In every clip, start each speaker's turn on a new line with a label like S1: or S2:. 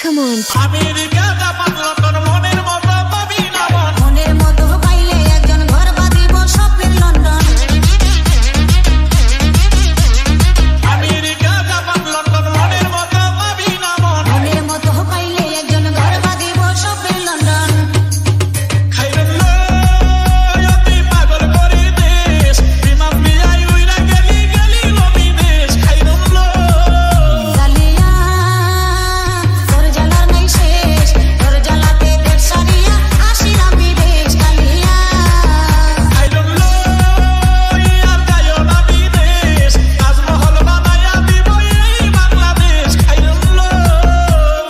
S1: Come on.
S2: America Japan London মনের মতো পাবি না মন
S3: মনের মতো পাইলে একজন ঘর বাঁধিব স্বপ্নের লন্ডন।
S2: আমেরিকা জাপান লন্ডন মনের মতো পাবি না মন
S3: মনের মতো পাইলে একজন ঘর বাঁধিব স্বপ্নের লন্ডন।
S2: খাইরুল্লাহ অতি পাগল করে দেশ বিমান বিয়াই উইরা গেলি গেলি নবী দেশ খাইরুল্লাহ
S3: জালিয়া তোর জ্বালার নাই শেষ, তোর জ্বালাতে দেশ সারিয়া আসিলাম বিদেশ কালিয়া।
S2: খাইরুল্লাহ আর যাইও না বিদেশ তাজমহল বানায়া দিব এই বাংলাদেশ খাইরুল্লাহ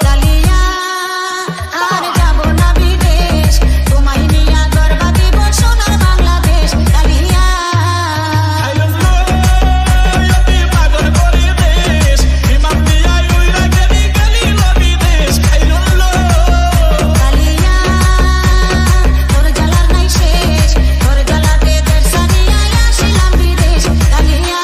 S3: জালিয়া আর যাব না বিদেশ, তোমায় নিয়া ঘর বাঁধিব সোনার বাংলাদেশ কালিয়া।
S2: খাইরুল্লাহ অতি পাগল করে দেশ বিমান বিয়াই উইরা গেলি গেলি নবী দেশ খাইরুল্লাহ
S3: কালিয়া তোর জ্বালার নাই শেষ, তোর জ্বালাতে দেশ সারিয়া আসিলাম বিদেশ কালিয়া।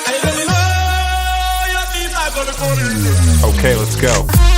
S2: খাইরুল্লাহ অতি পাগল করে দেশ
S4: Okay, let's go.